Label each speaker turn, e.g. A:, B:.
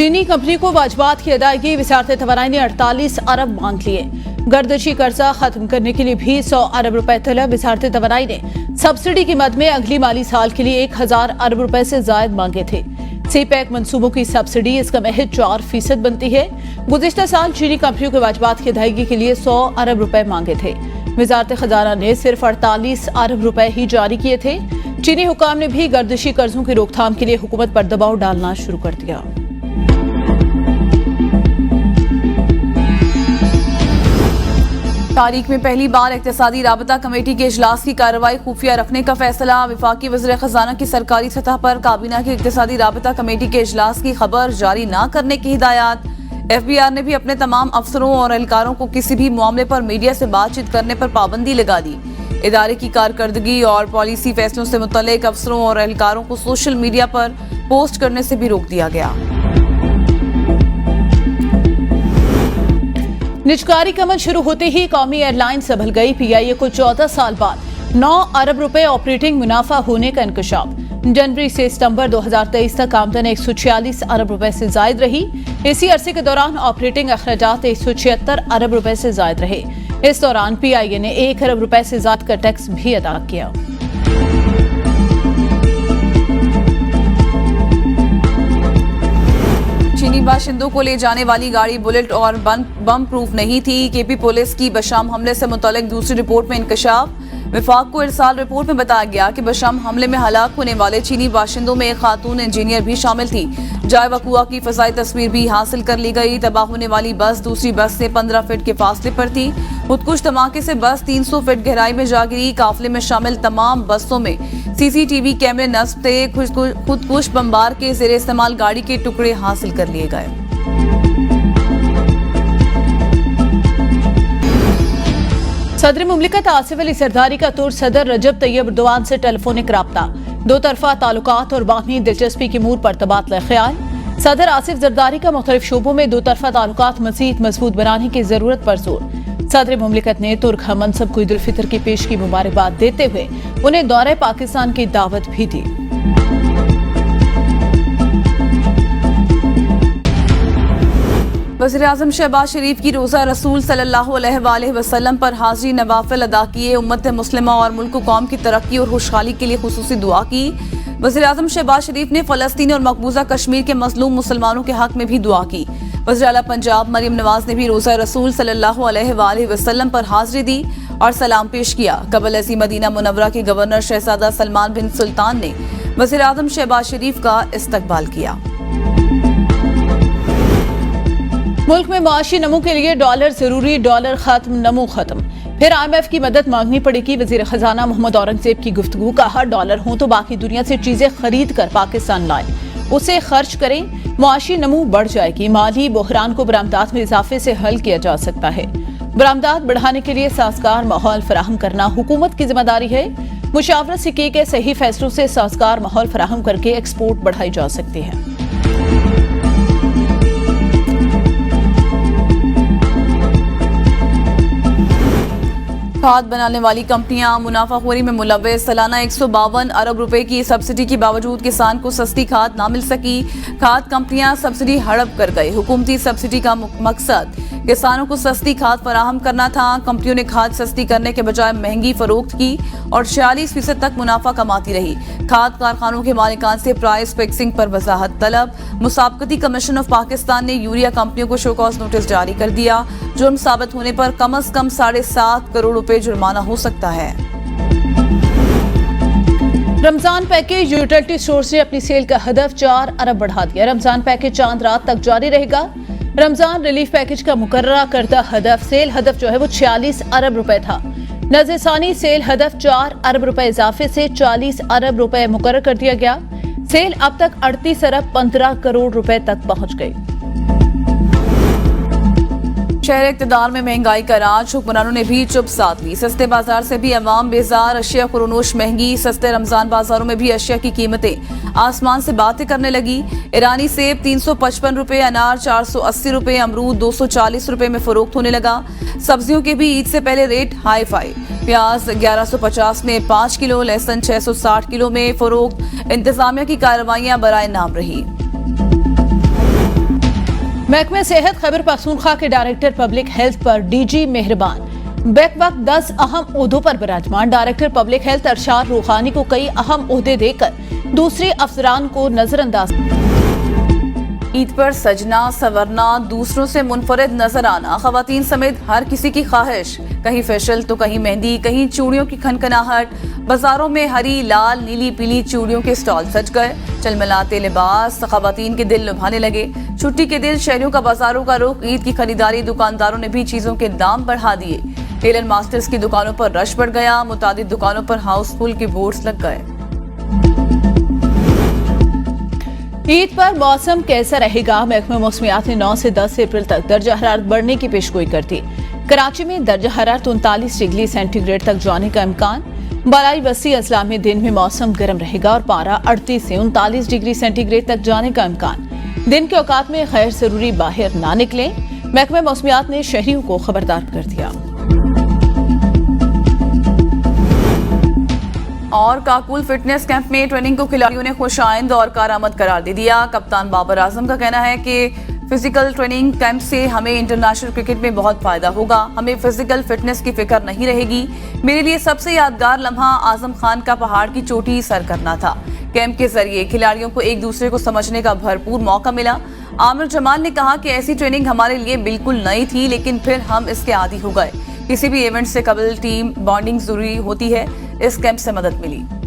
A: चीनी कंपनी को वाजबात की अदायगी वजारत तवानाई ने 48 अरब मांग लिए। गर्दशी कर्जा खत्म करने के लिए भी 100 अरब रुपए तलब। वजारत तवानाई ने सब्सिडी की मद में अगली माली साल के लिए 1000 अरब रुपए से जायद मांगे थे। सीपैक मंसूबों की सब्सिडी इसका महज 4% बनती है। गुज़िश्ता साल चीनी कंपनियों के वाजबात की अदायगी के लिए 100 अरब रुपए मांगे थे। वजारत खजाना ने सिर्फ 48 अरब रुपए ही जारी किए थे। चीनी हुकाम ने भी गर्दशी कर्जों की रोकथाम के लिए हुकूमत पर दबाव डालना शुरू कर दिया। तारीख में पहली बार इक्तिसादी राबता कमेटी के इजलास की कार्रवाई खुफिया रखने का फैसला। वफाकी वज़ीर खजाना की सरकारी सतह पर काबीना की इक्तिसादी राबता कमेटी के इजलास की खबर जारी न करने की हिदायत। FBI ने भी अपने तमाम अफसरों और एहलकारों को किसी भी मामले पर मीडिया से बातचीत करने पर पाबंदी लगा दी। इदारे की कारकर्दगी और पॉलिसी फैसलों से मुतल्लिक अफसरों और एहलकारों को सोशल मीडिया पर पोस्ट करने से भी रोक दिया गया। निजकारी का अमल शुरू होते ही कौमी एयरलाइन संभल गई। PIA को 14 साल बाद 9 अरब रुपए ऑपरेटिंग मुनाफा होने का इंकशाफ। जनवरी से सितंबर 2023 तक आमदन 146 अरब रुपए से जायद रही। इसी अरसे के दौरान ऑपरेटिंग अखराजात 176 अरब रुपए से जायद रहे। इस दौरान PIA ने 1 अरब रुपए से ज्यादा का टैक्स भी अदा किया। चीनी बाशिंदों को ले जाने वाली गाड़ी बुलेट और बम प्रूफ नहीं थी। KP पुलिस की बशाम हमले से मुतल्लिक दूसरी रिपोर्ट में इंकशाफ। विफाक को इरसाल रिपोर्ट में बताया गया कि बशाम हमले में हलाक होने वाले चीनी बाशिंदों में एक खातून इंजीनियर भी शामिल थी। जाए वकुआ की फजाई तस्वीर भी हासिल कर ली गई। तबाह होने वाली बस दूसरी बस से 15 फीट के फासले पर थी। खुदकुश धमाके से बस 300 फीट गहराई में जा गिरी। काफिले में शामिल तमाम बसों में CCTV कैमरे नस्ब थे। खुदकुश बमबार के ज़ेरे इस्तेमाल गाड़ी के टुकड़े हासिल कर लिए गए। सदर मुमलिकत आसिफ अली जरदारी का तुर्क सदर रजब तैयब एर्दोआन से टेलीफोनिक राब्ता। दो तरफा ताल्लुकात और बाहमी दिलचस्पी की मूड पर तबादला ख्याल। सदर आसिफ जरदारी का मुख्तलिफ शोबों में दो तरफा ताल्लुकात मज़ीद मजबूत बनाने की जरूरत पर जोर। सदर मुमलिकत ने तुर्क हम मनसब को ईद उल फितर की पेश की मुबारकबाद देते हुए उन्हें दौरे पाकिस्तान की दावत भी दी। वज़ीर आज़म शहबाज शरीफ की रोज़ा रसूल सल्लल्लाहु अलैहि वसल्लम पर हाजिरी नवाफिल अदा किए। उम्मत मुस्लिमा और मुल्क कौम की तरक्की और खुशहाली के लिए खुसूसी दुआ की। वज़ीर आज़म शहबाज शरीफ ने फ़लस्तीन और मकबूजा कश्मीर के मज़लूम मुसलमानों के हक में भी दुआ की। वज़ीर आला पंजाब मरियम नवाज ने भी रोज़ा रसूल सल्लल्लाहु अलैहि वसल्लम पर हाजिरी दी और सलाम पेश किया। कबल अज़ी मदीना मुनव्वरा के गवर्नर शहजादा सलमान बिन सुल्तान ने वज़ीर आज़म शहबाज शरीफ का इस्तकबाल किया। मुल्क में मुआशी नमू के लिए डॉलर जरूरी, डॉलर खत्म, नमू खत्म। फिर IMF की मदद मांगनी पड़ेगी। वजीर खजाना मोहम्मद औरंगजेब की गुफ्तगू का हर डॉलर हो तो बाकी दुनिया से चीजें खरीद कर पाकिस्तान लाएं, उसे खर्च करें, मुआशी नमू बढ़ जाएगी। माली बहरान को बरामदात में इजाफे से हल किया जा सकता है। बरामदात बढ़ाने के लिए साजगार माहौल फराहम करना हुकूमत की जिम्मेदारी है। मुशावरत से किए गए सही फैसलों से साजगार माहौल फराहम करके एक्सपोर्ट बढ़ाई जा सकती है। खाद बनाने वाली कंपनियां मुनाफाखोरी में मुलव्वस। सालाना 152 अरब रुपए की सब्सिडी के बावजूद किसान को सस्ती खाद ना मिल सकी। खाद कंपनियां सब्सिडी हड़प कर गई। हुकूमती सब्सिडी का मकसद किसानों को सस्ती खाद फराहम करना था। कंपनियों ने खाद सस्ती करने के बजाय महंगी फरोख्त की और 46% तक मुनाफा कमाती रही। खाद कारखानों के मालिकान से प्राइस फिक्सिंग पर वजाहत तलब। मुसाबकती कमीशन ऑफ पाकिस्तान ने यूरिया कंपनियों को शो कॉज नोटिस जारी कर दिया। जुर्म साबित होने पर कम से कम 7.5 करोड़ रुपए जुर्माना हो सकता है। रमजान पैकेज यूटिलिटी स्टोर्स ने अपनी सेल का हदफ 4 अरब बढ़ा दिया। रमजान पैकेज चांद रात तक जारी रहेगा। रमजान रिलीफ पैकेज का मुकर्ररा करदा सेल हदफ जो है वो 46 अरब रुपए था। नज़रसानी सेल हदफ 4 अरब रुपए इजाफे से 40 अरब रुपए मुकर्रर कर दिया गया। सेल अब तक 38 अरब 15 करोड़ रुपए तक पहुंच गई। शहर इक़्तिदार में महंगाई का राज, हुक्मरानों ने भी चुप साध ली। सस्ते बाजार से भी अवाम बेजार, अशिया खुरोनोश महंगी। सस्ते रमजान बाजारों में भी अशिया की कीमतें आसमान से बातें करने लगी। ईरानी सेब 355 रुपए, अनार 480 रुपए, अमरूद 240 रुपए में फरोख्त होने लगा। सब्जियों के भी ईद से पहले रेट हाई फाई। प्याज 1150 में 5 किलो, लहसुन 660 किलो में फरोख्त। इंतजामिया की कार्रवाइयां बराए नाम रही।
B: महकमे सेहत खैबर पख्तूनख्वा के डायरेक्टर पब्लिक हेल्थ पर डीजी मेहरबान बैक वक्त 10 अहम ओहदों पर विराजमान। डायरेक्टर पब्लिक हेल्थ अरशाद रूहानी को कई अहम ओहदे देकर दूसरे अफसरान को नजरअंदाज।
A: ईद पर सजना संवरना, दूसरों से मुनफरिद नजर आना खवातीन समेत हर किसी की ख्वाहिश। कहीं फेशियल तो कहीं मेहंदी, कहीं चूड़ियों की खनखनाहट। बाजारों में हरी, लाल, नीली, पीली चूड़ियों के स्टॉल सज गए। चलमलाते लिबास खवातीन के दिल लुभाने लगे। छुट्टी के दिन शहरियों का बाजारों का रुख, ईद की खरीदारी। दुकानदारों ने भी चीजों के दाम बढ़ा दिए। टेलर मास्टर्स की दुकानों पर रश बढ़ गया। मुतादिद दुकानों पर हाउसफुल के बोर्ड्स लग गए।
B: ईद पर मौसम कैसा रहेगा? महकमा मौसमियात ने 9 से 10 अप्रैल तक दर्जा हरारत बढ़ने की पेशगोई कर दी। कराची में दर्जा हरारत 39 डिग्री सेंटीग्रेड तक जाने का इम्कान। बलाई वसी अजला में दिन में मौसम गर्म रहेगा और पारा 38 से 39 डिग्री सेंटीग्रेड तक जाने का इम्कान। दिन के औकात में गैर जरूरी बाहर ना निकलें। महकमा मौसमियात ने शहरियों को खबरदार कर दिया।
A: और काकुल फिटनेस कैंप में ट्रेनिंग को खिलाड़ियों ने खुशाइंद और कारआमद करार दे दिया। कप्तान बाबर आजम का कहना है कि फिजिकल ट्रेनिंग कैंप से हमें इंटरनेशनल क्रिकेट में बहुत फायदा होगा। हमें फिजिकल फिटनेस की फिक्र नहीं रहेगी। मेरे लिए सबसे यादगार लम्हा आजम खान का पहाड़ की चोटी सर करना था। कैंप के जरिए खिलाड़ियों को एक दूसरे को समझने का भरपूर मौका मिला। आमिर जमाल ने कहा कि ऐसी ट्रेनिंग हमारे लिए बिल्कुल नई थी, लेकिन फिर हम इसके आदी हो गए। किसी भी इवेंट से कबल टीम बॉन्डिंग जरूरी होती है। इस कैंप से मदद मिली।